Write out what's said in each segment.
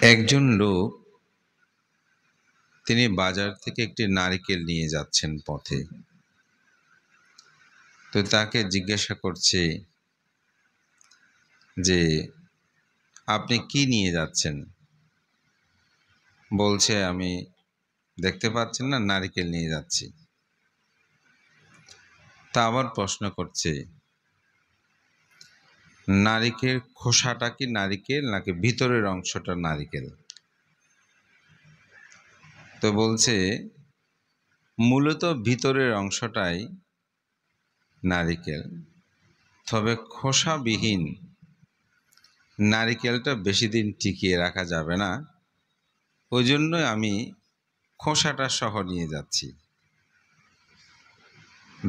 একজন লোক তিনি বাজার থেকে একটি নারকেল নিয়ে যাচ্ছেন পথে। তো তাকে জিজ্ঞাসা করছে যে আপনি কি নিয়ে যাচ্ছেন? বলছে আমি দেখতে পাচ্ছেন না, নারকেল নিয়ে যাচ্ছি। তা আবার প্রশ্ন করছে নারকেল খোসাটা কি নারকেল নাকি ভিতরের অংশটা নারকেল? তো বলছে মূলত ভিতরের অংশটাই নারকেল, তবে খোসাবিহীন নারিকেলটা বেশি দিন টিকিয়ে রাখা যাবে না, ওই জন্যই আমি খোসাটা সহ নিয়ে যাচ্ছি।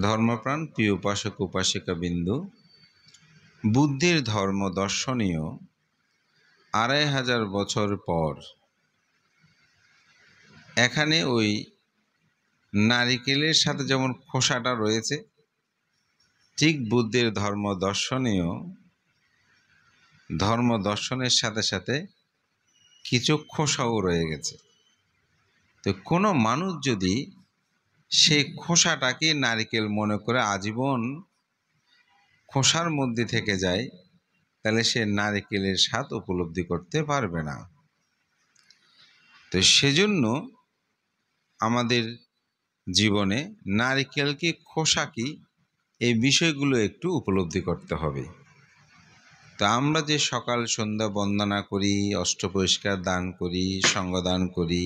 ধর্মপ্রাণ প্রিয় উপাসক উপাসিকা বিন্দু, বুদ্ধির ধর্ম দর্শনীয় 2500 বছর পর এখানে ওই নারিকেলের সাথে যেমন খোসাটা রয়েছে, ঠিক বুদ্ধির ধর্ম দর্শনের সাথে সাথে কিছু খোসাও রয়ে গেছে। তো কোনো মানুষ যদি সেই খোসাটাকে নারকেল মনে করে আজীবন খোসার মধ্যে থেকে যায়, তাহলে সে নারকেলের স্বাদ উপলব্ধি করতে পারবে না। তো সেজন্য আমাদের জীবনে নারকেল কি খোসা কি, এই বিষয়গুলো একটু উপলব্ধি করতে হবে। তো আমরা যে সকাল সন্ধ্যা বন্দনা করি, অষ্টপরিষ্কার দান করি, সঙ্গ দান করি,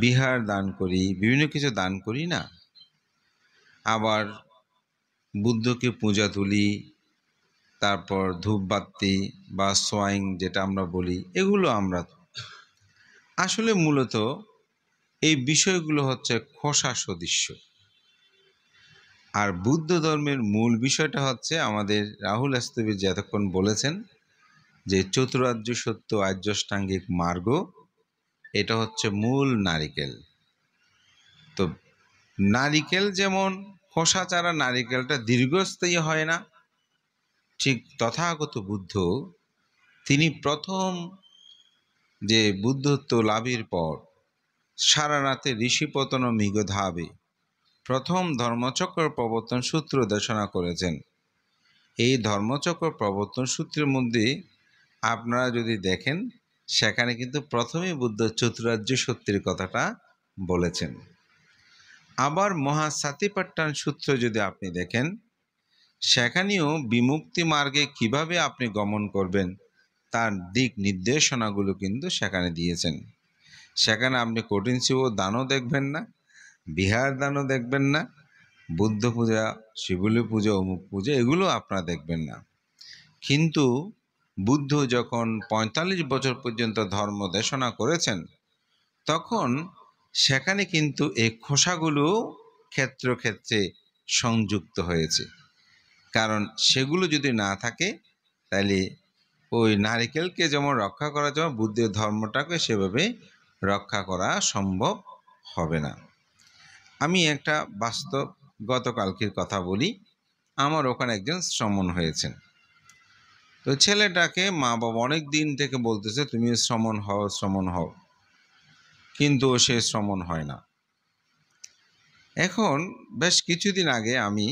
বিহার দান করি, বিভিন্ন কিছু দান করি না, আবার বুদ্ধকে পূজা তুলি, তারপর ধূপবাতি বা সোয়াইং যেটা আমরা বলি, এগুলো আমরা আসলে মূলত এই বিষয়গুলো হচ্ছে খোসা সদৃশ্য। আর বুদ্ধ ধর্মের মূল বিষয়টা হচ্ছে আমাদের রাহুল স্তবীর যে এতক্ষণ বলেছেন যে চতুরার্য সত্য আর্যষ্টাঙ্গিক মার্গ, এটা হচ্ছে মূল নারিকেল। তো নারিকেল যেমন খোসা ছাড়া নারিকেলটা দীর্ঘস্থায়ী হয় না, ঠিক তথাগত বুদ্ধ তিনি প্রথম যে বুদ্ধত্ব লাভের পর সারা রাতে ঋষিপতন মিগধাবে প্রথম ধর্মচক্র প্রবর্তন সূত্র দেশনা করেছেন। এই ধর্মচক্র প্রবর্তন সূত্রের মধ্যে আপনারা যদি দেখেন, সেখানে কিন্তু প্রথমেই বুদ্ধ চতুরার্য সত্যের কথাটা বলেছেন। আবার মহাসাতিপাট্টান সূত্র যদি আপনি দেখেন, সেখানেও বিমুক্তি মার্গে কিভাবে আপনি গমন করবেন তার দিক নির্দেশনাগুলো কিন্তু সেখানে দিয়েছেন। সেখানে আপনি কঠিন শিব দানও দেখবেন না, বিহার দানও দেখবেন না, বুদ্ধ পূজা, শিবলী পূজা, অমুক পূজা, এগুলো আপনারা দেখবেন না। কিন্তু বুদ্ধ যখন 45 বছর পর্যন্ত ধর্ম দেশনা করেছেন, তখন সেখানে কিন্তু এই খোসাগুলো ক্ষেত্রে সংযুক্ত হয়েছে। কারণ সেগুলো যদি না থাকে, তাহলে ওই নারিকেলকে যেমন রক্ষা করা যায়, বুদ্ধের ধর্মটাকে সেভাবে রক্ষা করা সম্ভব হবে না। আমি একটা বাস্তব গতকালকের কথা বলি। আমার ওখানে একজন শ্রমণ হয়েছেন। তো ছেলেটাকে মা বাবা অনেক দিন থেকে বলতেছে তুমি শ্রমণ হও, কিন্তু সে শ্রমণ হয় না। এখন বেশ কিছুদিন আগে আমি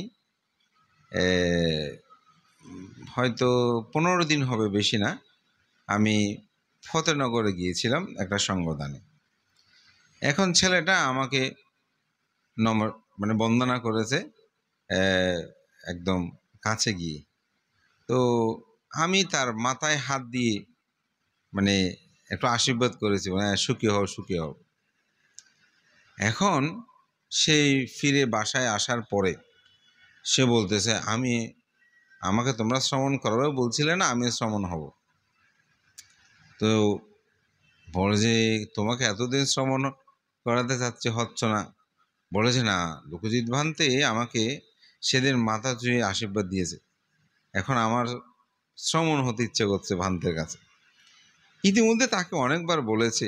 হয়তো 15 দিন হবে, বেশি না, আমি ফতেনগরে গিয়েছিলাম একটা সঙ্গদানে। এখন ছেলেটা আমাকে বন্দনা করেছে একদম কাছে গিয়ে। তো আমি তার মাথায় হাত দিয়ে একটু আশীর্বাদ করেছি, সুখী হও সুখী হও। এখন সেই ফিরে বাসায় আসার পরে সে বলতেছে আমাকে তোমরা শ্রমণ করাবে বলছিলে না, আমি শ্রমণ হব। তো বলে যে তোমাকে এতদিন শ্রমণ করাতে চাচ্ছে, হচ্ছে না। বলেছে না, লোকজিৎ ভান্তে আমাকে সেদিন মাথা ছুঁয়ে আশীর্বাদ দিয়েছে, এখন আমার শ্রমণ হতে ইচ্ছে করছে ভান্তের কাছে। ইতিমধ্যে তাকে অনেকবার বলেছে।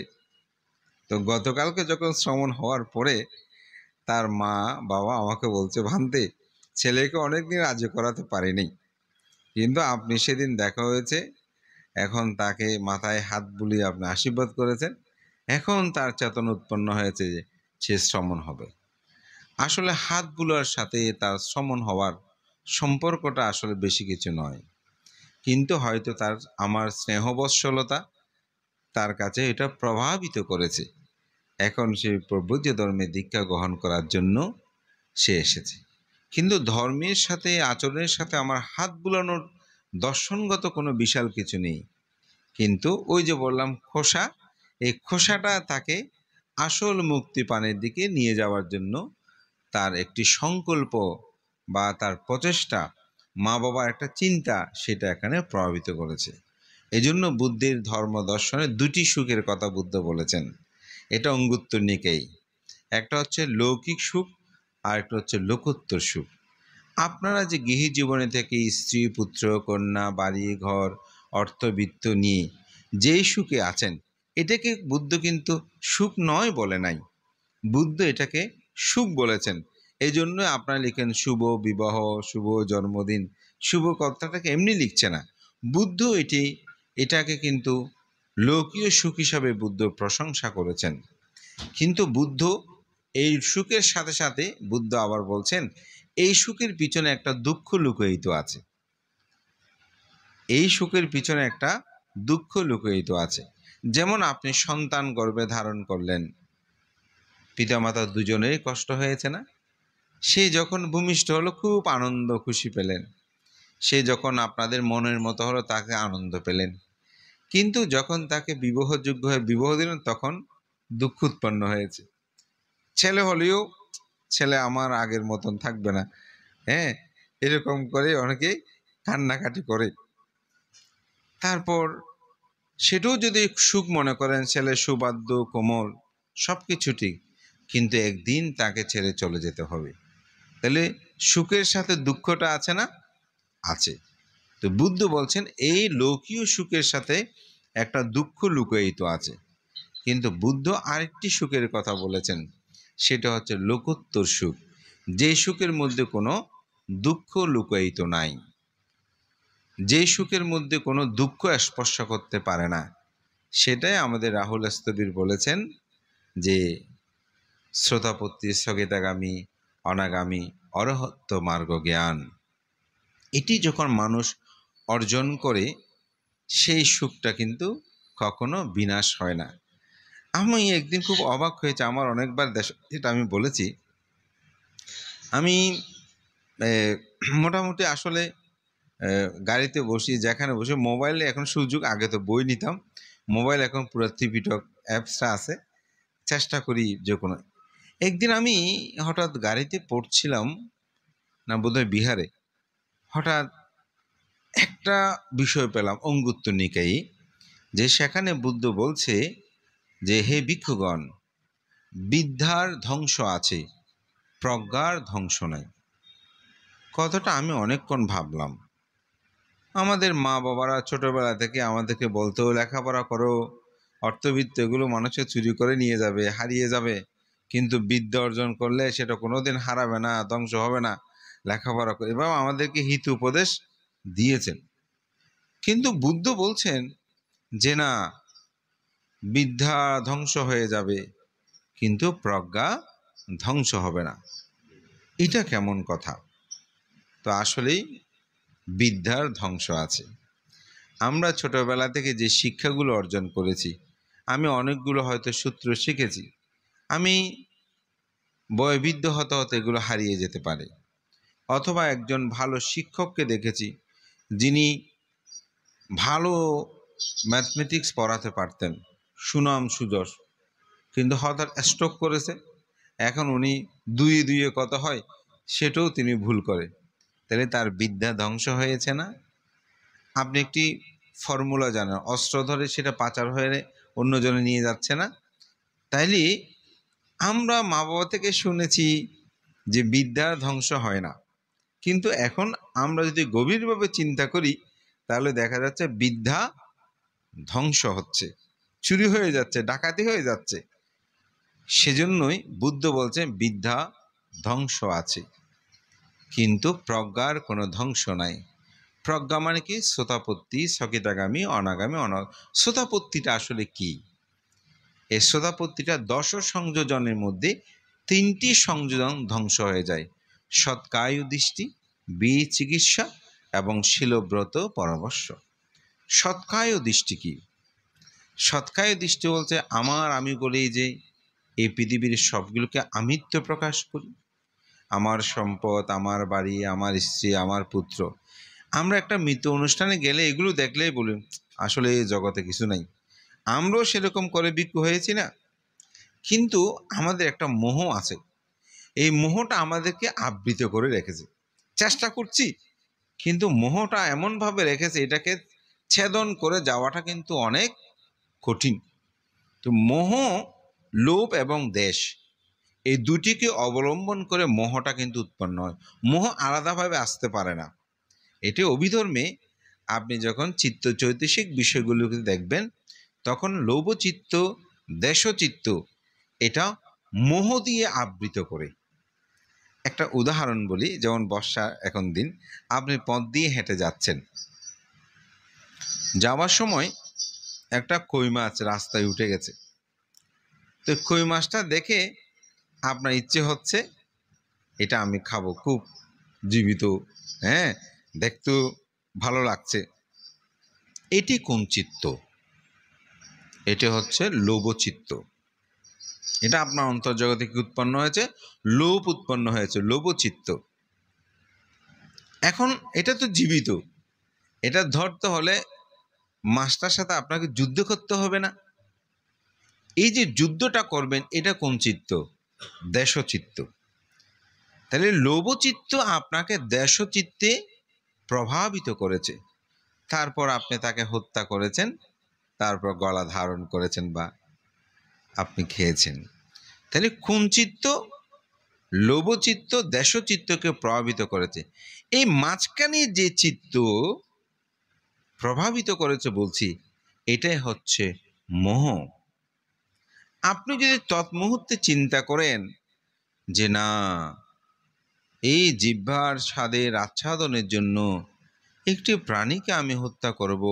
তো গতকালকে যখন শ্রমণ হওয়ার পরে তার মা বাবা আমাকে বলছে, ভান্তে ছেলেকে অনেকদিন রাজি করাতে পারিনি, কিন্তু আপনি সেদিন দেখা হয়েছে, এখন তাকে মাথায় হাত বুলিয়ে আপনি আশীর্বাদ করেছেন, এখন তার চেতনা উৎপন্ন হয়েছে যে সে শ্রমণ হবে। আসলে হাত বুলার সাথে তার শ্রমণ হওয়ার সম্পর্কটা আসলে বেশি কিছু নয়, কিন্তু হয়তো তার আমার স্নেহবৎসলতা তার কাছে এটা প্রভাবিত করেছে। এখন সে প্রবুদ্ধ ধর্মে দীক্ষা গ্রহণ করার জন্য সে এসেছে। কিন্তু ধর্মের সাথে আচরণের সাথে আমার হাত বুলানোর দর্শনগত কোনো বিশাল কিছু নেই। কিন্তু ওই যে বললাম খোসা, এই খোসাটা তাকে আসল মুক্তি পানের দিকে নিয়ে যাওয়ার জন্য তার একটি সংকল্প বা তার প্রচেষ্টা, মা বাবার একটা চিন্তা, সেটা এখানে প্রভাবিত করেছে। এজন্য বুদ্ধের ধর্ম দর্শনে দুটি সুখের কথা বুদ্ধ বলেছেন। এটা অঙ্গুত্তর নিকায়ই। একটা হচ্ছে লৌকিক সুখ, আর একটা হচ্ছে লোকোত্তর সুখ। আপনারা যে গৃহী জীবনে থেকে স্ত্রী, পুত্র, কন্যা, বাড়ি ঘর, অর্থবিত্ত নিয়ে যেই সুখে আছেন, এটাকে বুদ্ধ কিন্তু সুখ নয় বলে নাই। বুদ্ধ এটাকে সুখ বলেছেন। এই জন্য আপনারা লিখেন শুভ বিবাহ, শুভ জন্মদিন। শুভ কথাটাকে এমনি লিখছে না, বুদ্ধ এটাকে কিন্তু লৌকিক সুখ হিসাবে বুদ্ধ প্রশংসা করেছেন। কিন্তু বুদ্ধ এই সুখের সাথে সাথে বুদ্ধ আবার বলছেন এই সুখের পিছনে একটা দুঃখ লুকায়িত আছে। এই সুখের পিছনে একটা দুঃখ লুকায়িত আছে। যেমন আপনি সন্তান গর্ভে ধারণ করলেন, পিতামাতা দুজনেরই কষ্ট হয়েছে না? সে যখন ভূমিষ্ঠ হলো খুব আনন্দ খুশি পেলেন, সে যখন আপনাদের মনের মতো হলো তাকে আনন্দ পেলেন। কিন্তু যখন তাকে বিবাহযোগ্য হয়ে বিবাহ দিলেন তখন দুঃখ উৎপন্ন হয়েছে। ছেলে হলেও ছেলে আমার আগের মতন থাকবে না, হ্যাঁ, এরকম করে অনেকেই কান্নাকাটি করে। তারপর সেটাও যদি সুখ মনে করেন, ছেলে সুবাদ্য কোমল সব কিছু ঠিক, কিন্তু একদিন তাকে ছেড়ে চলে যেতে হবে। তাহলে সুখের সাথে দুঃখটা আছে না? আছে। তো বুদ্ধ বলছেন এই লৌকিক সুখের সাথে একটা দুঃখ লুকায়িত আছে। কিন্তু বুদ্ধ আরেকটি সুখের কথা বলেছেন, সেটা হচ্ছে লোকোত্তর সুখ, যে সুখের মধ্যে কোনো দুঃখ লুকায়িত নাই, যে সুখের মধ্যে কোনো দুঃখ স্পর্শ করতে পারে না। সেটাই আমাদের রাহুল স্থবির বলেছেন যে শ্রোতাপত্তি স্থগিতাগামী অনাগামী অরহত্ব মার্গ জ্ঞান। এটি যখন মানুষ অর্জন করে সেই সুখটা কিন্তু কখনো বিনাশ হয় না। আমি একদিন খুব অবাক হয়েছে, আমার অনেকবার দেশ, যেটা আমি বলেছি, আমি মোটামুটি আসলে গাড়িতে বসি, যেখানে বসে মোবাইলে এখন সুযোগ, আগে তো বই নিতাম, মোবাইল এখন পুরো ত্রিপিটক অ্যাপসটা আছে, চেষ্টা করি যে কোনো। একদিন আমি হঠাৎ গাড়িতে পড়ছিলাম, না বোধহয় বিহারে, হঠাৎ একটা বিষয় পেলাম অঙ্গুত্তর নিকায়ী, যে সেখানে বুদ্ধ বলছে যে হে ভিক্ষুগণ, বিদ্যার ধ্বংস আছে, প্রজ্ঞার ধ্বংস নাই। কথাটা আমি অনেকক্ষণ ভাবলাম। আমাদের মা বাবারা ছোটবেলা থেকে আমাদেরকে বলতো লেখাপড়া করো, অর্থবিত্ত এগুলো মানুষের চুরি করে নিয়ে যাবে, হারিয়ে যাবে, কিন্তু বিদ্যা অর্জন করলে সেটা কোনোদিন হারাবে না, ধ্বংস হবে না, লেখাপড়া করে, এবং আমাদেরকে হিত উপদেশ দিয়েছেন। কিন্তু বুদ্ধ বলছেন যে না, বিদ্যা ধ্বংস হয়ে যাবে কিন্তু প্রজ্ঞা ধ্বংস হবে না। এটা কেমন কথা? তো আসলেই বিদ্যার ধ্বংস আছে। আমরা ছোটবেলা থেকে যে শিক্ষাগুলো অর্জন করেছি, আমি অনেকগুলো হয়তো সূত্র শিখেছি, আমি বয়োবৃদ্ধ হতে হতে এগুলো হারিয়ে যেতে পারে। অথবা একজন ভালো শিক্ষককে দেখেছি যিনি ভালো ম্যাথমেটিক্স পড়াতে পারতেন, সুনাম সুযশ, কিন্তু হঠাৎ স্ট্রোক করেছে, এখন উনি দুইয়ে দুইয়ে কত হয় সেটাও তিনি ভুল করে। তাহলে তার বিদ্যা ধ্বংস হয়েছে না? আপনি একটি ফর্মুলা জানেন, অস্ত্র ধরে সেটা পাচার হয়ে অন্যজনে নিয়ে যাচ্ছে না? তাইলে আমরা মা বাবা থেকে শুনেছি যে বিদ্যার ধ্বংস হয় না, কিন্তু এখন আমরা যদি গভীরভাবে চিন্তা করি তাহলে দেখা যাচ্ছে বিদ্যা ধ্বংস হচ্ছে, চুরি হয়ে যাচ্ছে, ডাকাতি হয়ে যাচ্ছে। সেজন্যই বুদ্ধ বলছেন বিদ্যা ধ্বংস আছে কিন্তু প্রজ্ঞার কোনো ধ্বংস নাই। প্রজ্ঞা মানে কি? শ্রোতাপত্তি, স্থগিতাগামী, অনাগামী, শ্রোতাপত্তিটা আসলে কি? এই শ্রোতাপত্তিটা দশ সংযোজনের মধ্যে 3টি সংযোজন ধ্বংস হয়ে যায়: সৎকায়ু দৃষ্টি, বিচিকিৎসা এবং শিলব্রত পরামর্শ। সৎকায়ু দৃষ্টি কি? সৎকায়ু দৃষ্টি বলছে আমি বলি যে এই পৃথিবীর সবগুলোকে আমিত্ব প্রকাশ করি। আমার সম্পদ, আমার বাড়ি, আমার স্ত্রী, আমার পুত্র। আমরা একটা মৃত্যু অনুষ্ঠানে গেলে এগুলো দেখলেই বলি আসলে এই জগতে কিছু নাই। আমরাও সেরকম করে বিক্রি হয়েছি না? কিন্তু আমাদের একটা মোহ আছে। এই মোহটা আমাদেরকে আবৃত করে রেখেছে। চেষ্টা করছি, কিন্তু মোহটা এমনভাবে রেখেছে, এটাকে ছেদন করে যাওয়াটা কিন্তু অনেক কঠিন। তো মোহ, লোভ এবং দেশ, এই দুটিকে অবলম্বন করে মোহটা কিন্তু উৎপন্ন হয়। মোহ আলাদাভাবে আসতে পারে না। এটি অভিধর্মে আপনি যখন চিত্ত চৈতসিক বিষয়গুলোকে দেখবেন, তখন লোভচিত্ত, দেশচিত্ত এটা মোহ দিয়ে আবৃত করে। একটা উদাহরণ বলি, যেমন বর্ষা এখন দিন, আপনি পথ দিয়ে হেঁটে যাচ্ছেন, যাওয়ার সময় একটা কই মাছ রাস্তায় উঠে গেছে। তো কই মাছটা দেখে আপনার ইচ্ছে হচ্ছে এটা আমি খাবো, খুব জীবিত, হ্যাঁ, দেখতেও ভালো লাগছে। এটি কোন চিত্ত? এটি হচ্ছে লোভচিত্ত। এটা আপনার অন্তর্জগতে কি উৎপন্ন হয়েছে? লোভ উৎপন্ন হয়েছে, লোভচিত্ত। এখন এটা তো জীবিত, এটা ধরতে হলে মাছটার সাথে আপনাকে যুদ্ধ করতে হবে না? এই যে যুদ্ধটা করবেন, এটা কোন চিত্ত? দেশচিত্ত। তাহলে লোভচিত্ত আপনাকে দেশচিত্তে প্রভাবিত করেছে। তারপর আপনি তাকে হত্যা করেছেন, তারপর গলা ধারণ করেছেন বা আপনি খেয়েছেন। তাহলে কোন চিত্ত? লোভচিত্ত দেশচিত্তকে প্রভাবিত করেছে। এই মাঝখানে যে চিত্ত প্রভাবিত করেছে বলছি, এটাই হচ্ছে মোহ। আপনি যদি তৎমুহূর্তে চিন্তা করেন যে না, এই জিহ্বার স্বাদের আচ্ছাদনের জন্য একটি প্রাণীকে আমি হত্যা করব,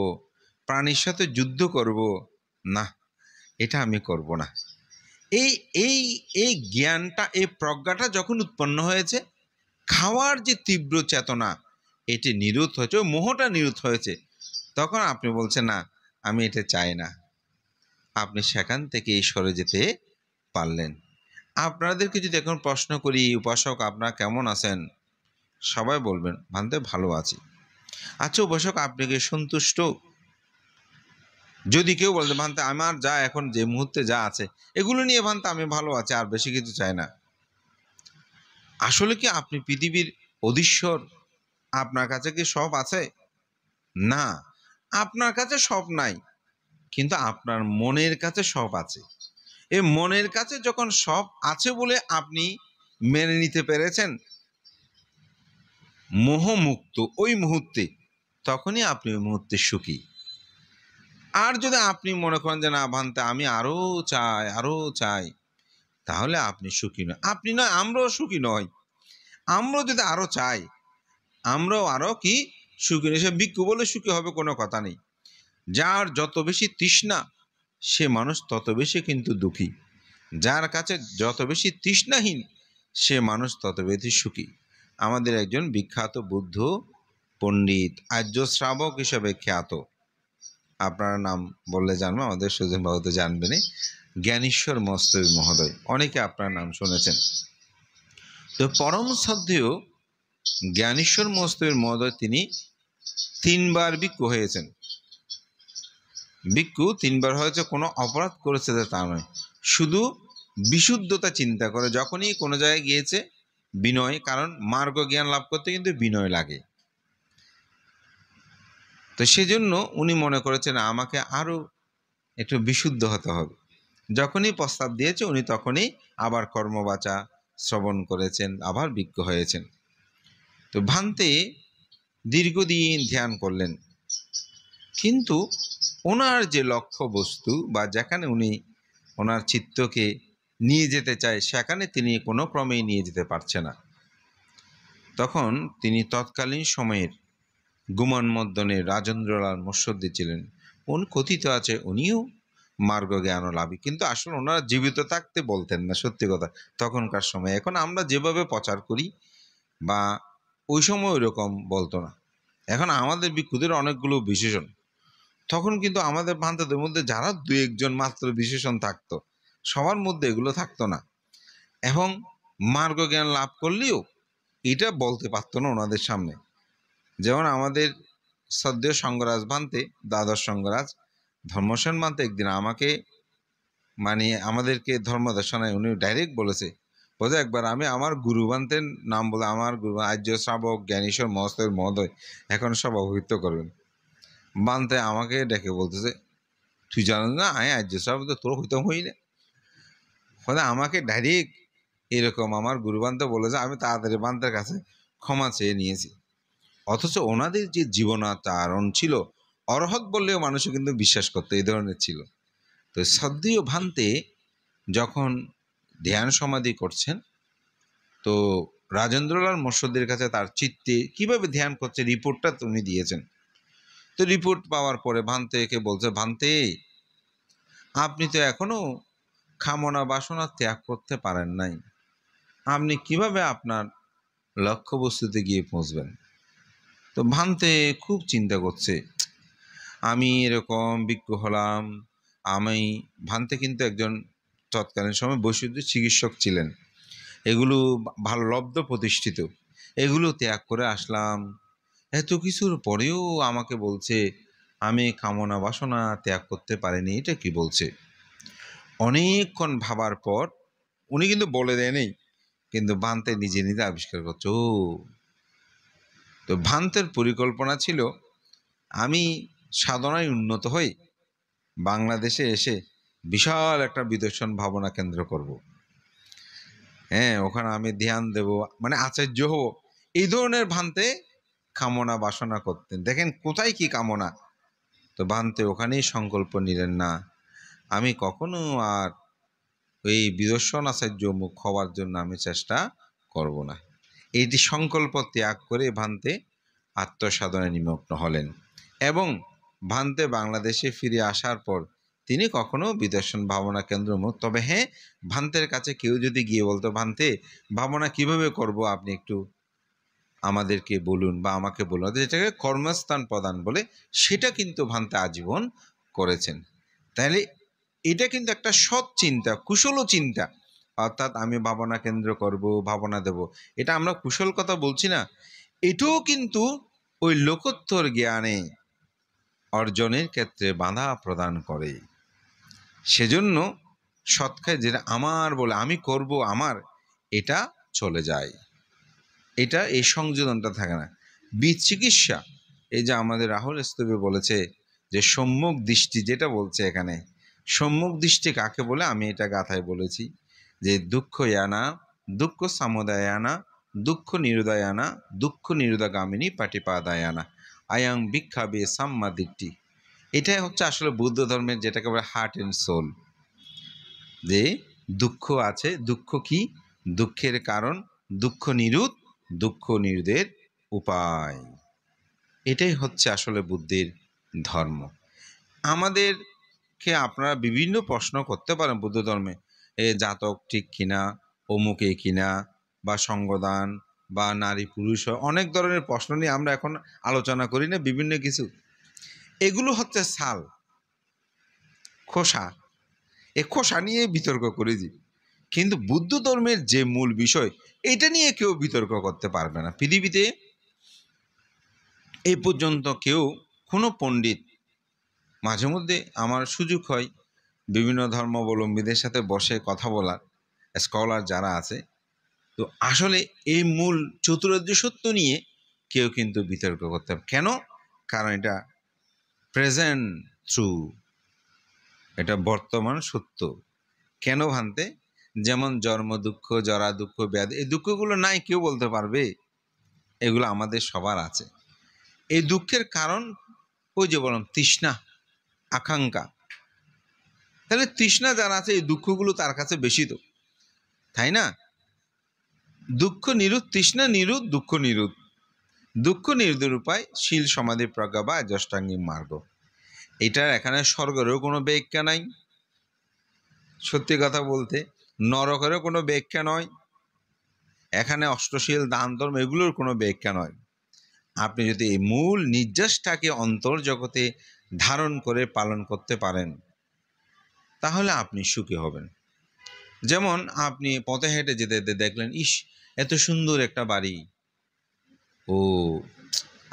প্রাণীর সাথে যুদ্ধ করব, না, এটা আমি করব না। এই এই এই জ্ঞানটা, এই প্রজ্ঞাটা যখন উৎপন্ন হয়েছে, খাওয়ার যে তীব্র চেতনা এটি নিরুদ্ধ হয়েছে, ওই মোহটা নিরুদ্ধ হয়েছে, তখন আপনি বলছেন না, আমি এটা চাই না। আপনি সেখান থেকে সরে যেতে পারলেন। আপনাদেরকে যদি এখন প্রশ্ন করি, উপাসক আপনারা কেমন আছেন? সবাই বলবেন ভান্তে ভালো আছি। আচ্ছা উপাসক, আপনি কি সন্তুষ্ট? যদি কেউ বলতে ভান্তে আমার যা এখন যে মুহূর্তে যা আছে এগুলো নিয়ে ভান্তে আমি ভালো আছি, আর বেশি কিছু চাই না। আসলে কি আপনি পৃথিবীর অধীশ্বর? আপনার কাছে কি সব আছে? না, আপনার কাছে সব নাই, কিন্তু আপনার মনের কাছে সব আছে। এই মনের কাছে যখন সব আছে বলে আপনি মেনে নিতে পেরেছেন মোহমুক্ত ওই মুহূর্তে, তখনই আপনি ওই মুহূর্তে সুখী। আর যদি আপনি মনে করেন যে না ভান্তে আমি আরো চাই, আরো চাই, তাহলে আপনি সুখী নয়। আপনি নয়, আমরাও সুখী নয়। আমরাও যদি আরো চাই, আমরাও আরো কি সুখী নয়। সে ভিক্ষু বলে সুখী হবে কোনো কথা নেই। যার যত বেশি তৃষ্ণা, সে মানুষ তত বেশি কিন্তু দুঃখী। যার কাছে যত বেশি তৃষ্ণাহীন, সে মানুষ তত বেশি সুখী। আমাদের একজন বিখ্যাত বুদ্ধ পণ্ডিত, আর্য শ্রাবক হিসেবে খ্যাত, আপনার নাম বললে জানবো, আমাদের সুজন বাবু তো জানবেনই, জ্ঞানেশ্বর মস্তবী মহোদয়। অনেকে আপনার নাম শুনেছেন। তো পরম শ্রদ্ধেয় জ্ঞানেশ্বর মস্তবীর মহোদয়, তিনি 3বার ভিক্ষু হয়েছেন। ভিক্ষু 3বার হয়েছে, কোনো অপরাধ করেছে তা নয়, শুধু বিশুদ্ধতা চিন্তা করে। যখনই কোনো জায়গায় গিয়েছে, বিনয়, কারণ মার্গ জ্ঞান লাভ করতে কিন্তু বিনয় লাগে। তো সেজন্য উনি মনে করেছেন আমাকে আরো একটু বিশুদ্ধ হতে হবে। যখনই প্রস্তাব দিয়েছে উনি তখনই আবার কর্মবাচা শ্রবণ করেছেন, আবার ভিক্ষু হয়েছেন। তো ভান্তে দীর্ঘদিন ধ্যান করলেন, কিন্তু ওনার যে লক্ষ্য বস্তু বা যেখানে উনি ওনার চিত্তকে নিয়ে যেতে চায়, সেখানে তিনি কোনো ক্রমেই নিয়ে যেতে পারছে না। তখন তিনি তৎকালীন সময়ের গুমান মর্দনে রাজেন্দ্রলাল মৎসদ্দি ছিলেন। উনি কথিত আছে উনিও মার্গ জ্ঞান লাভী, কিন্তু আসলে ওনারা জীবিত থাকতে বলতেন না, সত্যি কথা তখনকার সময়। এখন আমরা যেভাবে প্রচার করি বা ওই সময় ওই রকম বলতো না। এখন আমাদের ভিক্ষুদের অনেকগুলো বিশেষণ, তখন কিন্তু আমাদের ভান্তাদের মধ্যে যারা দু একজন মাত্র বিশেষণ থাকতো, সবার মধ্যে এগুলো থাকতো না। এবং মার্গ জ্ঞান লাভ করলেও এটা বলতে পারতো না ওনাদের সামনে। যেমন আমাদের শ্রদ্ধেয় সঙ্গরাজ ভান্তে, দ্বাদশ সঙ্গরাজ ধর্মসেন ভান্তে একদিন আমাকে মানে আমাদেরকে ধর্মদর্শনায় উনি ডাইরেক্ট বলেছে, বলছে একবার আমি আমার গুরু ভান্তের নাম বলে, আমার গুরু আর্য শ্রাবক জ্ঞানেশ্বর মহস্তর মহোদয় এখন সব অবহিত করবেন। বানতে আমাকে ডেকে বলতেছে, তুই জানিস না আমি আর্য শ্রাবক, তোর হইতাম হই না। ফলে আমাকে ডাইরেক্ট এরকম আমার গুরু বান্তে বলেছে, আমি তাড়াতাড়ি বান্তের কাছে ক্ষমা চেয়ে নিয়েছি। অথচ ওনাদের যে জীবনাচরণ ছিল, অরহৎ বললেও মানুষে কিন্তু বিশ্বাস করতো, এই ধরনের ছিল। তো শ্রদ্ধেয় ভান্তে যখন ধ্যান সমাধি করছেন, তো রাজেন্দ্রলাল মৎসদ্দির কাছে তার চিত্তে কিভাবে ধ্যান করছে রিপোর্টটা উনি দিয়েছেন। তো রিপোর্ট পাওয়ার পরে ভান্তেকে বলছে, ভান্তে আপনি তো এখনো কামনা বাসনা ত্যাগ করতে পারেন নাই, আপনি কিভাবে আপনার লক্ষ্যবস্তুতে গিয়ে পৌঁছবেন? তো ভান্তে খুব চিন্তা করছে, আমি এরকম ভিক্ষু হলাম। আমি ভান্তে কিন্তু একজন তৎকালীন সময় বৈশুদ্ধ চিকিৎসক ছিলেন, এগুলো ভালো লব্ধ প্রতিষ্ঠিত, এগুলো ত্যাগ করে আসলাম। এত কিছুর পরেও আমাকে বলছে আমি কামনা বাসনা ত্যাগ করতে পারিনি, এটা কি বলছে? অনেকক্ষণ ভাবার পর উনি কিন্তু বলে দেয়নি, কিন্তু ভান্তে নিজে নিজে আবিষ্কার করছে, ও তো ভান্তের পরিকল্পনা ছিল আমি সাধনায় উন্নত হই বাংলাদেশে এসে বিশাল একটা বিদর্শন ভাবনা কেন্দ্র করব। হ্যাঁ, ওখানে আমি ধ্যান দেব, মানে আচার্য হব, এই ধরনের ভান্তে কামনা বাসনা করতেন। দেখেন কোথায় কি কামনা। তো ভান্তে ওখানেই সংকল্প নিলেন, না আমি কখনো আর এই বিদর্শন আচার্য মুখ হওয়ার জন্য আমি চেষ্টা করব না। এইটি সংকল্প ত্যাগ করে ভান্তে আত্মসাধনায় নিমগ্ন হলেন। এবং ভান্তে বাংলাদেশে ফিরে আসার পর তিনি কখনো বিদর্শন ভাবনা কেন্দ্র মুখ, তবে হ্যাঁ, ভান্তের কাছে কেউ যদি গিয়ে বলতো, ভান্তে ভাবনা কিভাবে করব আপনি একটু আমাদেরকে বলুন বা আমাকে বলুন, যেটাকে কর্মস্থান প্রদান বলে, সেটা কিন্তু ভান্তে আজীবন করেছেন। তাহলে এটা কিন্তু একটা সৎ চিন্তা, কুশল চিন্তা। অর্থাৎ আমি ভাবনা কেন্দ্র করব, ভাবনা দেব, এটা আমরা কুশল কথা বলছি না, এটাও কিন্তু ওই লোকোত্তর জ্ঞানে অর্জনের ক্ষেত্রে বাধা প্রদান করে। সেজন্য সৎকায় যেটা আমার বলে আমি করব আমার, এটা চলে যায়, এটা এই সংযোজনটা থাকে না। বিচিকিৎসা, এই যে আমাদের রাহুল স্তবে বলেছে যে সম্মুখ দৃষ্টি, যেটা বলছে এখানে সম্মুখ দৃষ্টি কাকে বলে, আমি এটা গাথায় বলেছি যে দুঃখ ইয়ানা, দুঃখ সামুদায়ানা, দুঃখ নিরুদয়ানা, দুঃখ নিরুদাগামিনী পাটিপাদায়ানা, আয়াং ভিক্ষাবে সাম্মা দিট্টি। এটাই হচ্ছে আসলে বৌদ্ধ ধর্মের যেটাকে বলে হার্ট অ্যান্ড সোল, যে দুঃখ আছে, দুঃখ কি, দুঃখের কারণ, দুঃখ নিরুদ, দুঃখ নিরুদের উপায়। এটাই হচ্ছে আসলে বুদ্ধির ধর্ম। আমাদেরকে আপনারা বিভিন্ন প্রশ্ন করতে পারেন বুদ্ধ ধর্মে, এ জাতক ঠিক কিনা, অমুকে কিনা, বা সঙ্গদান, বা নারী পুরুষ, অনেক ধরনের প্রশ্ন নিয়ে আমরা এখন আলোচনা করি না, বিভিন্ন কিছু। এগুলো হচ্ছে সাল, খোসা, এ খোসা নিয়ে বিতর্ক করেছি। কিন্তু বুদ্ধ ধর্মের যে মূল বিষয়, এটা নিয়ে কেউ বিতর্ক করতে পারবে না পৃথিবীতে। এই পর্যন্ত কেউ, কোনো পণ্ডিত, মাঝে মধ্যে আমার সুযোগ হয় বিভিন্ন ধর্মাবলম্বীদের সাথে বসে কথা বলার, স্কলার যারা আছে, তো আসলে এই মূল চতুরার্য সত্য নিয়ে কেউ কিন্তু বিতর্ক করতে হবে কেন? কারণ এটা প্রেজেন্ট থ্রু, এটা বর্তমান সত্য। কেন ভান্তে? যেমন জন্ম দুঃখ, জরা দুঃখ, ব্যাধি, এই দুঃখগুলো নাই কেউ বলতে পারবে? এগুলো আমাদের সবার আছে। এই দুঃখের কারণ ওই যে বললাম তৃষ্ণা, আকাঙ্ক্ষা। তাহলে তৃষ্ণা যারা আছে, এই দুঃখগুলো তার কাছে বেশি, তো তাই না? দুঃখ নিরুদ্ধ, তৃষ্ণা নিরুদ্ধ, দুঃখ নিরুদ্ধ। দুঃখ নির্দূর উপায় শীল সমাধি প্রজ্ঞা বা অষ্টাঙ্গিক মার্গ। এটার এখানে স্বর্গেরও কোনো ব্যাখ্যা নাই, সত্যি কথা বলতে নরকেরও কোনো ব্যাখ্যা নয়, এখানে অষ্টশীল দান ধর্ম এগুলোর কোনো ব্যাখ্যা নয়। আপনি যদি এই মূল নির্যাসটাকে অন্তর্জগতে ধারণ করে পালন করতে পারেন তাহলে আপনি সুখী হবেন। যেমন আপনি পথে হেঁটে যেতে যেতে দেখলেন, ইস এত সুন্দর একটা বাড়ি, ও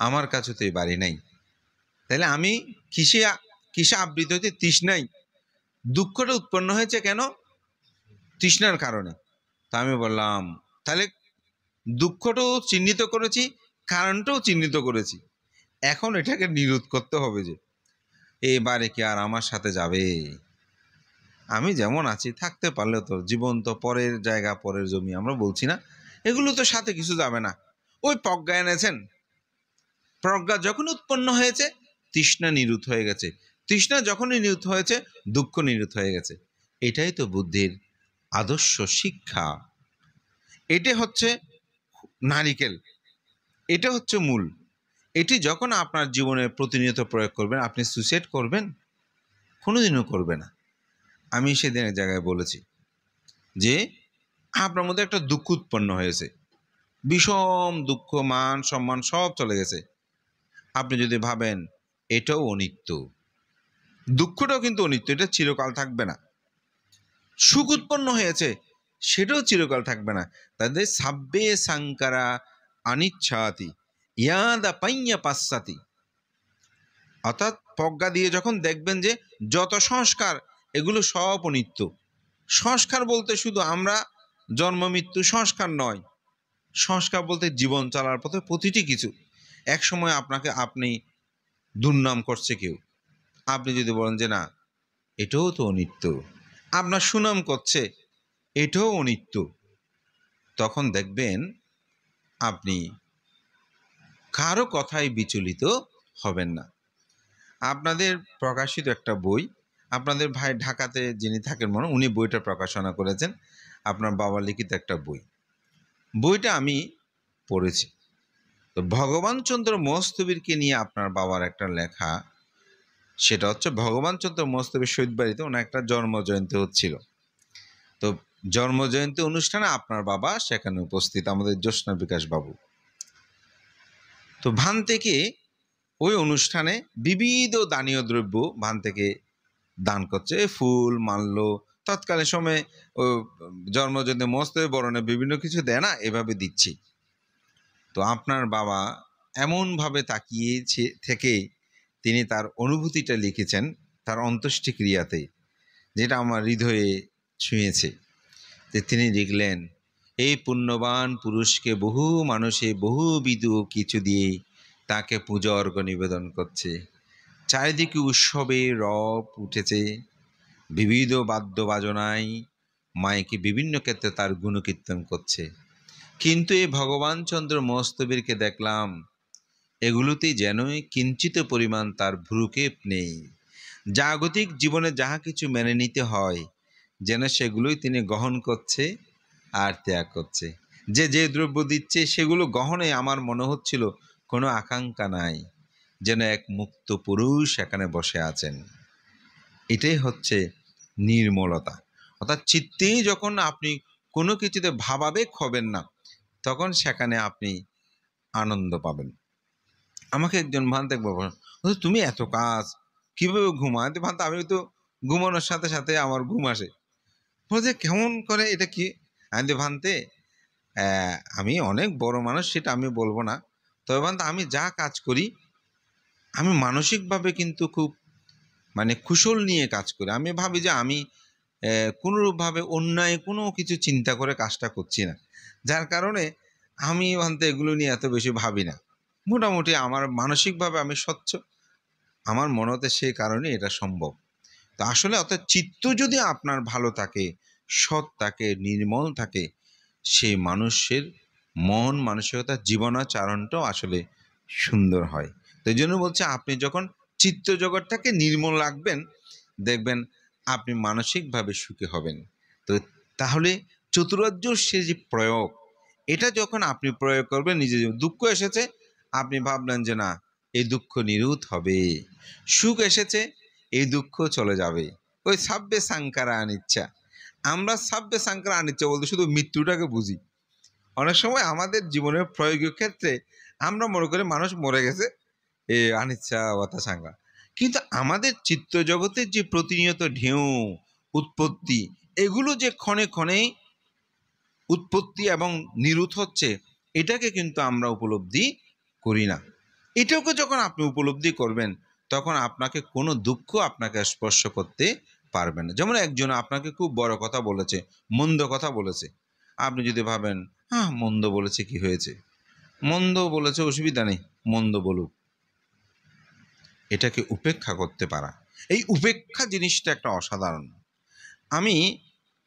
আমার কাছে তো এই বাড়ি নাই, তাহলে আমি কিসে কিসে আবৃত হয়েছে? তৃষ্ণাই। দুঃখটা উৎপন্ন হয়েছে কেন? তৃষ্ণার কারণে। তা আমি বললাম তাহলে দুঃখটাও চিহ্নিত করেছি, কারণটাও চিহ্নিত করেছি, এখন এটাকে নিরোধ করতে হবে যে এবারে কি আর আমার সাথে যাবে? আমি যেমন আছি থাকতে পারলে তো, জীবন তো পরের জায়গা পরের জমি, আমরা বলছি না, এগুলো তো সাথে কিছু যাবে না। ওই প্রজ্ঞা এনেছেন, প্রজ্ঞা যখন উৎপন্ন হয়েছে তৃষ্ণা নিরুদ্ধ হয়ে গেছে, তৃষ্ণা যখনই নিরুদ্ধ হয়েছে দুঃখ নিরুদ্ধ হয়ে গেছে। এটাই তো বুদ্ধির আদর্শ শিক্ষা। এটা হচ্ছে নারিকেল, এটা হচ্ছে মূল। এটি যখন আপনার জীবনে প্রতিনিয়ত প্রয়োগ করবেন, আপনি সুইসাইড করবেন? কোনোদিনও করবে না। আমি সেদিনের জায়গায় বলেছি যে আপনার মধ্যে একটা দুঃখ উৎপন্ন হয়েছে, বিষম দুঃখ, মান সম্মান সব চলে গেছে। আপনি যদি ভাবেন এটাও অনিত্য, দুঃখটাও কিন্তু অনিত্য, এটা চিরকাল থাকবে না। সুখ উৎপন্ন হয়েছে, সেটাও চিরকাল থাকবে না। তাদের সাব্বে সাংকারা অনিচ্ছাতি ইয়াদা পাইয়া পাশ্চাতি। অর্থাৎ প্রজ্ঞা দিয়ে যখন দেখবেন যে যত সংস্কার এগুলো সব অনিত্য। সংস্কার বলতে শুধু আমরা জন্ম মৃত্যু সংস্কার নয়, সংস্কার বলতে জীবন চলার পথে প্রতিটি কিছু। এক সময় আপনাকে আপনি দুর্নাম করছে কেউ, আপনি যদি বলেন যে না এটাও তো অনিত্য, আপনার সুনাম করছে, এটাও অনিত্য, তখন দেখবেন আপনি কারো কথায় বিচলিত হবেন না। আপনাদের প্রকাশিত একটা বই, আপনাদের ভাই ঢাকাতে যিনি থাকেন মনে, উনি বইটা প্রকাশনা করেছেন, আপনার বাবা লিখিত একটা বই। বইটা আমি পড়েছি। তো ভগবানচন্দ্র মস্তবীরকে নিয়ে আপনার বাবার একটা লেখা, সেটা হচ্ছে ভগবানচন্দ্র মস্তবীর শহীদ বাড়িতে ওনার একটা জন্মজয়ন্তী হচ্ছিল। তো জন্মজয়ন্তী অনুষ্ঠানে আপনার বাবা সেখানে উপস্থিত, আমাদের জ্যোৎস্না বিকাশ বাবু। তো ভান থেকে ওই অনুষ্ঠানে বিবিধ দানীয় দ্রব্য ভান থেকে দান করছে, ফুল মাল্য, তৎকালীন সময়ে ও জন্মজয়ন্তী মস্তবী বরণে বিভিন্ন কিছু দেয় না, এভাবে দিচ্ছি। তো আপনার বাবা এমনভাবে তাকিয়েছে থেকে তিনি তার অনুভূতিটা লিখেছেন তার অন্ত্যেষ্টিক্রিয়াতে, যেটা আমার হৃদয়ে ছুঁয়েছে। যে তিনি লিখলেন, এই পুণ্যবান পুরুষকে বহু মানুষে বহুবিধ কিছু দিয়ে তাকে পূজা অর্ঘ্য নিবেদন করছে, চারিদিকে উৎসবে রব উঠেছে, বিবিধ বাদ্যবাজনায় মাইকে বিভিন্ন ক্ষেত্রে তার গুণকীর্তন করছে। কিন্তু এই ভগবানচন্দ্র মস্তবীরকে দেখলাম এগুলোতেই যেনই কিঞ্চিত পরিমাণ তার ভ্রুক্ষেপ নেই। জাগতিক জীবনে যাহা কিছু মেনে নিতে হয় যেন সেগুলোই তিনি গ্রহণ করছে আর ত্যাগ করছে। যে যে দ্রব্য দিচ্ছে সেগুলো গ্রহণে আমার মনে হচ্ছিল কোনো আকাঙ্ক্ষা নাই, যেন এক মুক্ত পুরুষ এখানে বসে আছেন। এটাই হচ্ছে নির্মলতা। অর্থাৎ চিত্তেই যখন আপনি কোনো কিছুতে ভাবাবেগ হবেন না, তখন সেখানে আপনি আনন্দ পাবেন। আমাকে একজন ভান্তে বলল, তুমি এত কাজ কীভাবে ঘুমায়? ভান্তে আমি তো ঘুমানোর সাথে সাথে আমার ঘুম আসে। বলছে কেমন করে, এটা কি? আমি ভান্তে আমি অনেক বড় মানুষ সেটা আমি বলবো না, তবে ভান্তে আমি যা কাজ করি আমি মানসিকভাবে কিন্তু খুব মানে কুশল নিয়ে কাজ করি। আমি ভাবি যে আমি কোনোরূপভাবে অন্যায় কোনো কিছু চিন্তা করে কাজটা করছি না, যার কারণে আমি ভান্তে এগুলো নিয়ে এত বেশি ভাবি না। মোটামুটি আমার মানসিকভাবে আমি স্বচ্ছ, আমার মনে হতে সেই কারণে এটা সম্ভব। তো আসলে অর্থাৎ চিত্ত যদি আপনার ভালো থাকে, সৎ থাকে, নির্মল থাকে, সেই মানুষের মন মানসিকতা জীবনাচরণটাও আসলে সুন্দর হয়। তো এই জন্য বলছে আপনি যখন চিত্ত জগৎটাকে নির্মল রাখবেন দেখবেন আপনি মানসিকভাবে সুখী হবেন। তো তাহলে চতুরার্য সে যে প্রয়োগ, এটা যখন আপনি প্রয়োগ করবেন, নিজে দুঃখ এসেছে আপনি ভাবলেন যে না, এই দুঃখ নিরূত হবে, সুখ এসেছে, এই দুঃখ চলে যাবে। ওই সাব্বে সাংকারা আনিচ্ছা। আমরা সাব্বে সাংকারা আনিচ্ছা বলতে শুধু মৃত্যুটাকে বুঝি। অনেক সময় আমাদের জীবনের প্রয়োগীয় ক্ষেত্রে আমরা মনে করি মানুষ মরে গেছে, এ আনিচ্ছা ওয়াতা সাঙ্গা। কিন্তু আমাদের চিত্তজগতের যে প্রতিনিয়ত ঢেউ, উৎপত্তি, এগুলো যে ক্ষণে ক্ষণে উৎপত্তি এবং নিরুত হচ্ছে, এটাকে কিন্তু আমরা উপলব্ধি করি না। এটাকে যখন আপনি উপলব্ধি করবেন, তখন আপনাকে কোনো দুঃখ আপনাকে স্পর্শ করতে পারবে না। যেমন একজন আপনাকে খুব বড় কথা বলেছে, মন্দ কথা বলেছে, আপনি যদি ভাবেন হ্যাঁ মন্দ বলেছে, কি হয়েছে, মন্দ বলেছে অসুবিধা নেই, মন্দ বলুক, এটাকে উপেক্ষা করতে পারা, এই উপেক্ষা জিনিসটা একটা অসাধারণ। আমি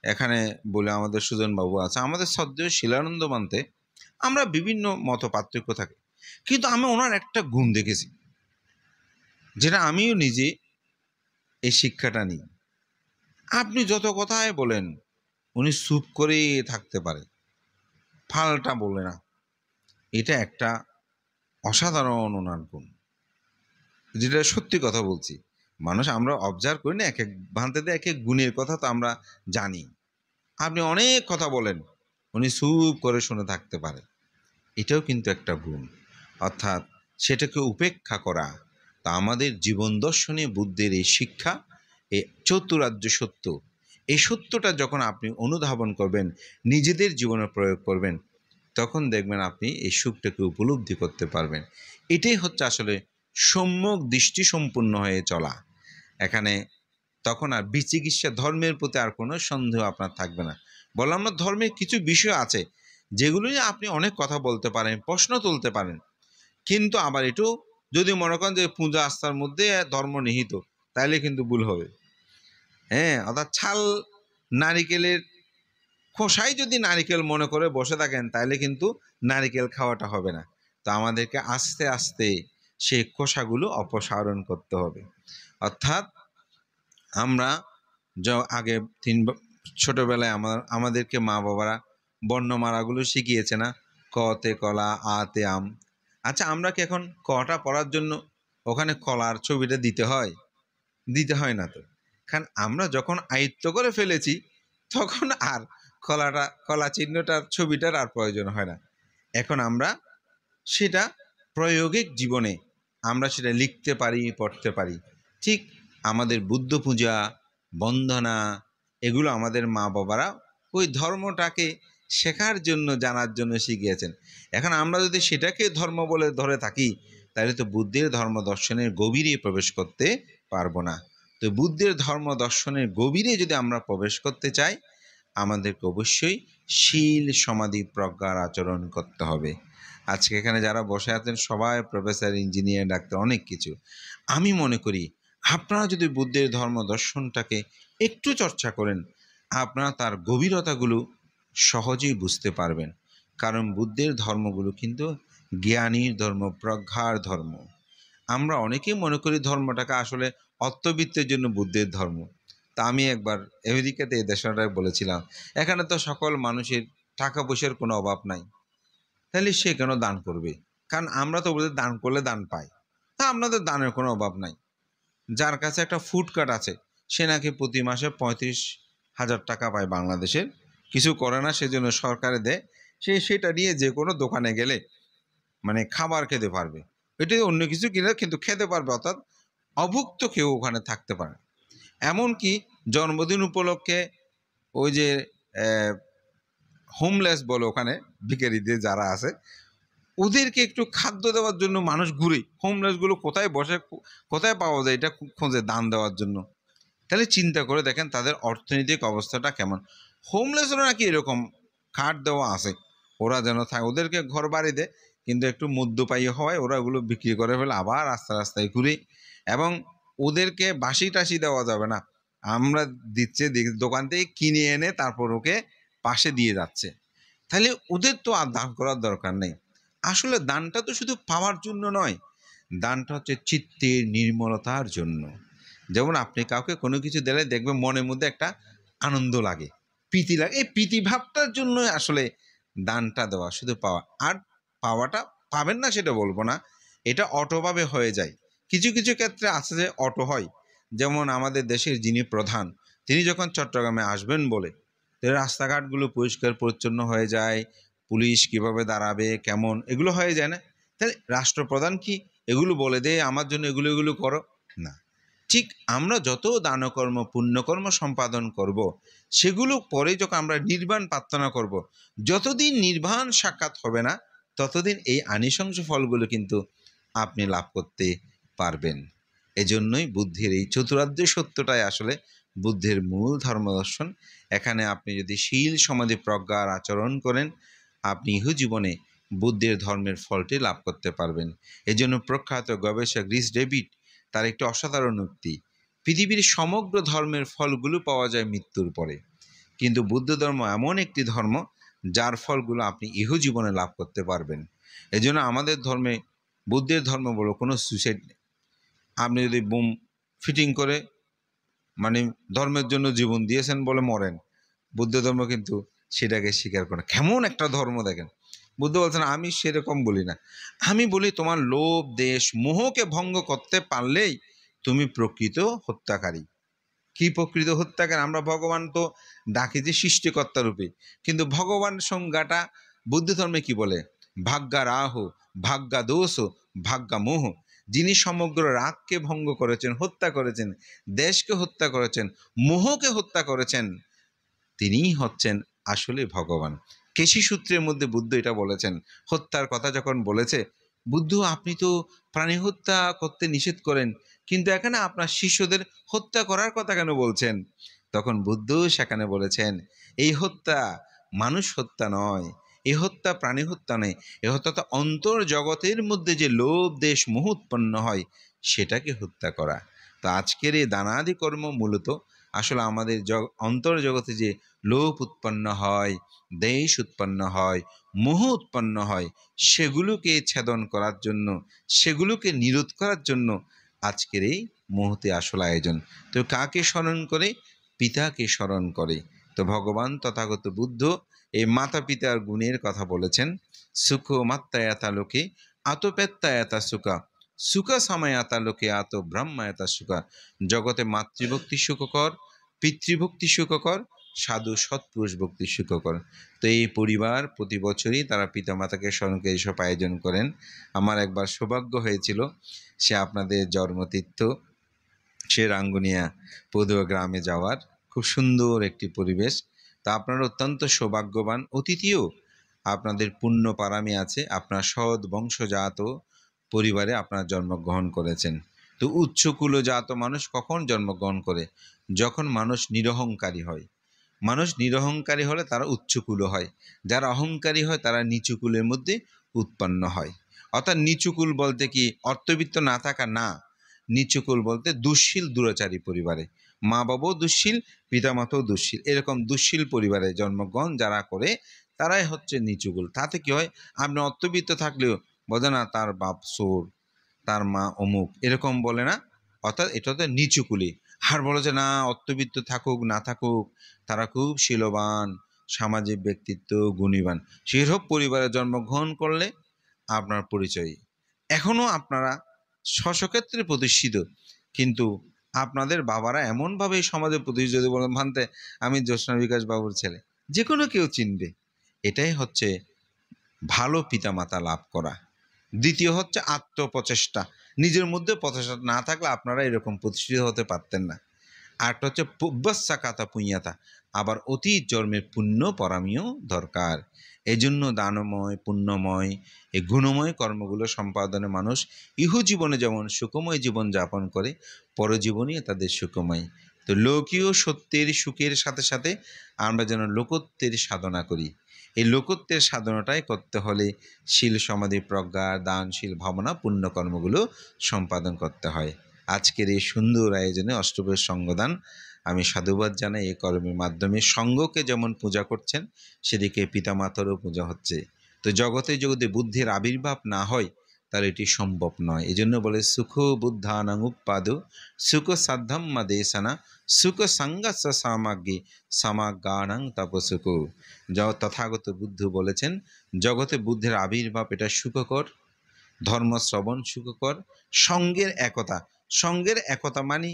এখানে বলে, আমাদের সুজন বাবু আছে, আমাদের শ্রদ্ধেয় শিলানন্দ মানতে আমরা বিভিন্ন মত পার্থক্য থাকে, কিন্তু আমি ওনার একটা গুণ দেখেছি, যেটা আমিও নিজে এই শিক্ষাটা নিই। আপনি যত কথাই বলেন, উনি চুপ করে থাকতে পারে, ফালটা বলে না। এটা একটা অসাধারণ ওনার গুণ, যেটা সত্যি কথা বলছি। মানুষ আমরা অবজার্ভ করি না, এক এক ভান্তেতে এক এক গুণের কথা তো আমরা জানি। আপনি অনেক কথা বলেন, উনি চুপ করে শুনে থাকতে পারে, এটাও কিন্তু একটা গুণ। অর্থাৎ সেটাকে উপেক্ষা করা। তা আমাদের জীবন দর্শনে বুদ্ধের এই শিক্ষা, এই চতুরার্য সত্য, এই সত্যটা যখন আপনি অনুধাবন করবেন, নিজেদের জীবনে প্রয়োগ করবেন, তখন দেখবেন আপনি এই সুখটাকে উপলব্ধি করতে পারবেন। এটাই হচ্ছে আসলে সম্যক দৃষ্টি সম্পূর্ণ হয়ে চলা। এখানে তখন আর বিচিকিৎসা, ধর্মের প্রতি আর কোনো সন্দেহ আপনার থাকবে না। বললাম না, ধর্মের কিছু বিষয় আছে যেগুলো নিয়ে আপনি অনেক কথা বলতে পারেন, প্রশ্ন তুলতে পারেন, কিন্তু আবার এটাও যদি মনে করেন যে পূজা আস্থার মধ্যে ধর্ম নিহিত, তাইলে কিন্তু ভুল হবে। হ্যাঁ, অর্থাৎ ছাল নারিকেলের খোসাই যদি নারিকেল মনে করে বসে থাকেন, তাহলে কিন্তু নারিকেল খাওয়াটা হবে না। তো আমাদেরকে আস্তে আস্তে সেই খোসাগুলো অপসারণ করতে হবে। অর্থাৎ আমরা আগে ছোটবেলায় আমাদেরকে মা বাবারা বর্ণমালাগুলো শিখিয়েছে না, কতে কলা, আতে আম। আচ্ছা, আমরা কি এখন কটা পড়ার জন্য ওখানে কলার ছবিটা দিতে হয়? দিতে হয় না তো। কারণ আমরা যখন আয়ত্ত করে ফেলেছি, তখন আর কলা চিহ্নটার ছবিটার আর প্রয়োজন হয় না। এখন আমরা সেটা প্রায়োগিক জীবনে আমরা সেটা লিখতে পারি, পড়তে পারি। ঠিক আমাদের বুদ্ধ পূজা, বন্দনা, এগুলো আমাদের মা বাবারা ওই ধর্মটাকে শেখার জন্য, জানার জন্য শিখিয়েছেন। এখন আমরা যদি সেটাকে ধর্ম বলে ধরে থাকি, তাহলে তো বুদ্ধের ধর্ম দর্শনের গভীরে প্রবেশ করতে পারবো না। তো বুদ্ধের ধর্ম দর্শনের গভীরে যদি আমরা প্রবেশ করতে চাই, আমাদেরকে অবশ্যই শীল, সমাধি, প্রজ্ঞার আচরণ করতে হবে। আজকে এখানে যারা বসে আছেন সবাই প্রফেসর, ইঞ্জিনিয়ার, ডাক্তার, অনেক কিছু। আমি মনে করি আপনারা যদি বুদ্ধের ধর্ম দর্শনটাকে একটু চর্চা করেন, আপনারা তার গভীরতাগুলো সহজেই বুঝতে পারবেন। কারণ বুদ্ধের ধর্মগুলো কিন্তু জ্ঞানীর ধর্ম, প্রজ্ঞার ধর্ম। আমরা অনেকেই মনে করি ধর্মটাকে আসলে অর্থবিত্তের জন্য বুদ্ধের ধর্ম। তা আমি একবার আমেরিকাতে এই দেশটায় বলেছিলাম, এখানে তো সকল মানুষের টাকা পয়সার কোনো অভাব নাই, তাহলে সে কেন দান করবে? কারণ আমরা তো বলি দান করলে দান পাই। তা আপনাদের দানের কোনো অভাব নাই। যার কাছে একটা ফুড কার্ট আছে, সে নাকি প্রতি মাসে 35,000 টাকা পায় বাংলাদেশের, কিছু করে না, সেজন্য সরকারে দেয়, সেটা নিয়ে যে কোনো দোকানে গেলে মানে খাবার খেতে পারবে। এটি অন্য কিছু কিনে কিন্তু খেতে পারবে, অর্থাৎ অভুক্ত কেউ ওখানে থাকতে পারে। এমনকি জন্মদিন উপলক্ষে ওই যে হোমলেস বলে, ওখানে ভিখারিদের যারা আছে, ওদেরকে একটু খাদ্য দেওয়ার জন্য মানুষ ঘুরে, হোমলেসগুলো কোথায় বসে, কোথায় পাওয়া যায়, এটা খোঁজে দান দেওয়ার জন্য। তাহলে চিন্তা করে দেখেন তাদের অর্থনৈতিক অবস্থাটা কেমন। হোমলেসরা নাকি এরকম কার্ড দেওয়া আছে, ওরা যেন থাকে, ওদেরকে ঘর বাড়ি দেয়, কিন্তু একটু মধ্যপায়ী হওয়ায় ওরা ওগুলো বিক্রি করে ফেলে, আবার রাস্তা রাস্তায় ঘুরে। এবং ওদেরকে বাসি টাসি দেওয়া যাবে না, আমরা দিচ্ছে দোকান থেকে কিনে এনে তারপর ওকে পাশে দিয়ে যাচ্ছে। তাহলে ওদের তো আর দান করার দরকার নেই। আসলে দানটা তো শুধু পাওয়ার জন্য নয়, দানটা হচ্ছে চিত্তের নির্মলতার জন্য। যেমন আপনি কাউকে কোনো কিছু দিলে দেখবেন মনের মধ্যে একটা আনন্দ লাগে, প্রীতি লাগে, এই প্রীতি ভাবটার জন্য আসলে দানটা দেওয়া, শুধু পাওয়া। আর পাওয়াটা পাবেন না সেটা বলবো না, এটা অটোভাবে হয়ে যায়। কিছু কিছু ক্ষেত্রে আছে যে অটো হয়, যেমন আমাদের দেশের যিনি প্রধান, তিনি যখন চট্টগ্রামে আসবেন বলে রাস্তাঘাটগুলো পরিষ্কার পরিচ্ছন্ন হয়ে যায়, পুলিশ কিভাবে দাঁড়াবে কেমন এগুলো হয়ে যায় না। তাহলে রাষ্ট্রপ্রধান কি এগুলো বলে দেয় আমার জন্য এগুলো এগুলো করো? না। ঠিক আমরা যত দানকর্ম পুণ্যকর্ম সম্পাদন করব, সেগুলো পরে যখন আমরা নির্বাণ প্রার্থনা করব, যতদিন নির্বাণ সাক্ষাৎ হবে না ততদিন এই আনিশংস ফলগুলো কিন্তু আপনি লাভ করতে পারবেন। এজন্যই বুদ্ধির এই চতুরার্য সত্যটাই আসলে বুদ্ধের মূল ধর্মদর্শন। এখানে আপনি যদি শীল সমাধি প্রজ্ঞার আচরণ করেন, আপনি ইহজীবনে বুদ্ধের ধর্মের ফলটি লাভ করতে পারবেন। এজন্য প্রখ্যাত গবেষক রিস ডেভিড তার একটি অসাধারণ উক্তি, পৃথিবীর সমগ্র ধর্মের ফলগুলো পাওয়া যায় মৃত্যুর পরে, কিন্তু বুদ্ধ ধর্ম এমন একটি ধর্ম যার ফলগুলো আপনি ইহজীবনে লাভ করতে পারবেন। এজন্য আমাদের ধর্মে, বুদ্ধের ধর্ম বলো কোনো সুইসাইড নেই। আপনি যদি বোম ফিটিং করে মানে ধর্মের জন্য জীবন দিয়েছেন বলে মরেন, বুদ্ধ ধর্ম কিন্তু সেটাকে স্বীকার করে। কেমন একটা ধর্ম দেখেন। বুদ্ধ বলছেন আমি সেরকম বলি না, আমি বলি তোমার লোভ দেশ মোহকে ভঙ্গ করতে পারলেই তুমি প্রকৃত হত্যাকারী। কি প্রকৃত হত্যাকারী? আমরা ভগবান তো ডাকি যে সৃষ্টিকর্তা রূপে, কিন্তু ভগবান সংজ্ঞাটা বুদ্ধ ধর্মে কি বলে? ভাগ্যা রাহ, ভাগ্যা দোষ, ভাগ্যা মোহ। যিনি সমগ্র রাগকে ভঙ্গ করেছেন, হত্যা করেছেন, দেশকে হত্যা করেছেন, মোহকে হত্যা করেছেন, তিনিই হচ্ছেন আসলে ভগবান। কেশি সূত্রের মধ্যে বুদ্ধ এটা বলেছেন। হত্যার কথা যখন বলেছে, বুদ্ধ আপনি তো প্রাণী হত্যা করতে নিষেধ করেন, কিন্তু এখানে আপনার শিষ্যদের হত্যা করার কথা কেন বলছেন? তখন বুদ্ধ সেখানে বলেছেন, এই হত্যা মানুষ হত্যা নয়, এই হত্যা প্রাণী হত্যা নয়, এ হত্যা তো অন্তর জগতের মধ্যে যে লোভ দেশ মোহ উৎপন্ন হয় সেটাকে হত্যা করা। তো আজকের এই দানাদি কর্ম মূলত আসলে আমাদের অন্তর্জগতে যে লোভ উৎপন্ন হয়, দেশ উৎপন্ন হয়, মোহ উৎপন্ন হয়, সেগুলোকে ছেদন করার জন্য, সেগুলোকে নিরোধ করার জন্য আজকের এই মুহূর্তে আসল আয়োজন। তো কাকে স্মরণ করে? পিতাকে স্মরণ করে। তো ভগবান তথাগত বুদ্ধ এই মাতা পিতার গুণের কথা বলেছেন। সুখ মাত্তায়াতা লোকে আতপেত্তায়াতা সুখা, সুখ সামায়াতা লোকে আত ব্রহ্মায়াতা সুখা। জগতে মাতৃভক্তি সুখকর, পিতৃভক্তি সুখকর, সাধু সৎপুরুষ ভক্তি সুখকর। তো এই পরিবার প্রতি বছরই তারা পিতামাতাকে স্মরণ করে এইসব আয়োজন করেন। আমার একবার সৌভাগ্য হয়েছিল, সে আপনাদের জন্মতীর্থ সে রাঙ্গুনিয়া পদুয়া গ্রামে যাওয়ার। খুব সুন্দর একটি পরিবেশ। তা আপনারা অত্যন্ত সৌভাগ্যবান অতিথিও, আপনাদের পুণ্য পারামি আছে, আপনার সৎ বংশজাত পরিবারে আপনার জন্মগ্রহণ করেছেন। তো উচ্চকুলজাত মানুষ কখন জন্মগ্রহণ করে? যখন মানুষ নিরহংকারী হয়। মানুষ নিরহংকারী হলে তারা উচ্চকুল হয়, যারা অহংকারী হয় তারা নিচুকুলের মধ্যে উৎপন্ন হয়। অর্থাৎ নিচুকুল বলতে কি অর্থবিত্ত না থাকা না, নিচুকুল বলতে দুঃশীল দুরাচারী পরিবারে, মা বাবাও দুঃশীল, পিতামাতাও দুঃশীল, এরকম দুঃশীল পরিবারে জন্মগ্রহণ যারা করে তারাই হচ্ছে নিচুকুল। তাতে কি হয়? আপনি অর্থবিত্ত থাকলেও বোঝে না তার বাপ চোর, তার মা অমুক, এরকম বলে না। অর্থাৎ এটা তো নিচুকুলি। আর বলে যে না অর্থবিত্ত থাকুক না থাকুক তারা খুব শীলবান, সামাজিক ব্যক্তিত্ব, গুণীবান। সেসব পরিবারে জন্মগ্রহণ করলে আপনার পরিচয় এখনও আপনারা স্বস্বক্ষেত্রে প্রতিষ্ঠিত, কিন্তু আপনাদের বাবারা এমনভাবে সমাজে প্রতিষ্ঠিত, যদি বলেন ভান্তে আমি জ্যোৎস্না বিকাশ বাবুর ছেলে, যে কোনো কেউ চিনবে। এটাই হচ্ছে ভালো পিতামাতা লাভ করা। দ্বিতীয় হচ্ছে আত্মপ্রচেষ্টা। নিজের মধ্যে প্রচেষ্টা না থাকলে আপনারা এরকম প্রতিষ্ঠিত হতে পারতেন না। আরেকটা হচ্ছে পুব্বাসা কাতা পুঁয়াতা, আবার অতীত জন্মের পুণ্য পরামিও দরকার। এজন্য দানময় পুণ্যময় এই গুণময় কর্মগুলো সম্পাদনে মানুষ ইহজীবনে যেমন সুখময় জীবন যাপন করে, পরজীবনেও তাদের সুখময়। তো লোকীয় সত্যের সুখের সাথে সাথে আমরা যেন লোকত্বের সাধনা করি। এই লোকত্বের সাধনাটাই করতে হলে শীল সমাধি প্রজ্ঞা দানশীল ভাবনা পুণ্যকর্মগুলো সম্পাদন করতে হয়। আজকের এই সুন্দর আয়োজনে অষ্টপ্রহর সঙ্গদান আমি সাধুবাদ জানাই। এই কর্মের মাধ্যমে সঙ্গকে যেমন পূজা করছেন, সেদিকে পিতামাতারও পূজা হচ্ছে। তো জগতে যদি বুদ্ধির আবির্ভাব না হয় তাহলে এটি সম্ভব নয়। এই জন্য বলে সুখ বুদ্ধানাং উৎপাদ সুখ সাধ্যম দেশানা সুখ সঙ্গস্য সামাগ্রী সামাজ্ঞানাং তপসুখ। তথাগত বুদ্ধ বলেছেন জগতে বুদ্ধের আবির্ভাব এটা সুখকর, ধর্ম শ্রবণ সুখকর, সঙ্গের একতা। সঙ্গের একতা মানে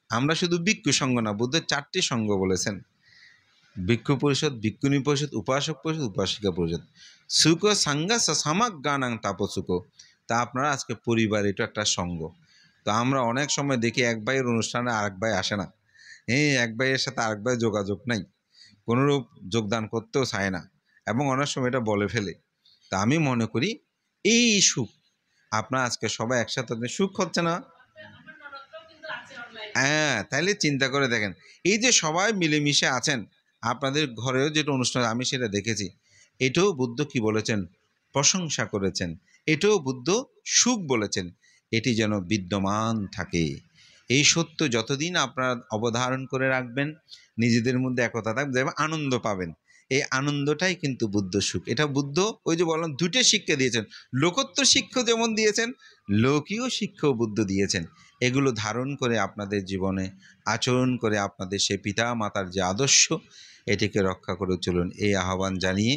আমরা শুধু ভিক্ষু সঙ্গ না, বুদ্ধ 4টি সঙ্গ বলেছেন। ভিক্ষু পরিষদ, ভিক্ষুণী পরিষদ, উপাসক পরিষদ, উপাসিকা পরিষদ। সুখ সাঙ্গা সামাজ্ঞানাং তাপসুখ। তা আপনারা আজকে পরিবার এটা একটা সঙ্গ। তো আমরা অনেক সময় দেখি এক ভাইয়ের অনুষ্ঠানে আরেক ভাই আসে না, এক ভাইয়ের সাথে আরেক ভাই যোগাযোগ নাই, কোনোরূপ যোগদান করতেও চায় না, এবং অনেক সময় এটা বলে ফেলে। তা আমি মনে করি এই সুখ আপনার আজকে সবাই একসাথে, সুখ হচ্ছে না? তাইলে চিন্তা করে দেখেন, এই যে সবাই মিলেমিশে আছেন, আপনাদের ঘরেও যেটা অনুষ্ঠান আমি সেটা দেখেছি, এটাও বুদ্ধ কি বলেছেন? প্রশংসা করেছেন। এটাও বুদ্ধ সুখ বলেছেন। এটি যেন বিদ্যমান থাকে। এই সত্য যতদিন আপনারা অবধারণ করে রাখবেন, নিজেদের মধ্যে একতা থাকবে, আনন্দ পাবেন। এই আনন্দটাই কিন্তু বুদ্ধ সুখ। এটা বুদ্ধ ওই যে বললাম 2টে শিক্ষা দিয়েছেন। লোকোত্তর শিক্ষা যেমন দিয়েছেন, লৌকিক শিক্ষাও বুদ্ধ দিয়েছেন। এগুলো ধারণ করে আপনাদের জীবনে আচরণ করে আপনাদের সে পিতা মাতার যে আদর্শ, এটিকে রক্ষা করে চলুন, এই আহ্বান জানিয়ে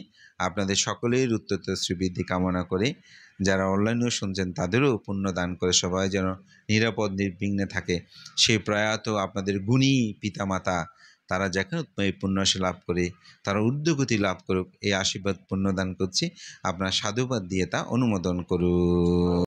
আপনাদের সকলের উত্তরোত্তর শ্রীবৃদ্ধি কামনা করে, যারা অনলাইনেও শুনছেন তাদেরও পুণ্য দান করে সবাই যেন নিরাপদ নির্বিঘ্নে থাকে, সেই প্রয়াত আপনাদের গুণী পিতামাতা তারা যেখানে এই পুণ্যরাশি লাভ করে, তারা ঊর্ধ্বগতি লাভ করুক, এই আশীর্বাদ পুণ্যদান করছি। আপনার সাধুবাদ দিয়ে তা অনুমোদন করুন।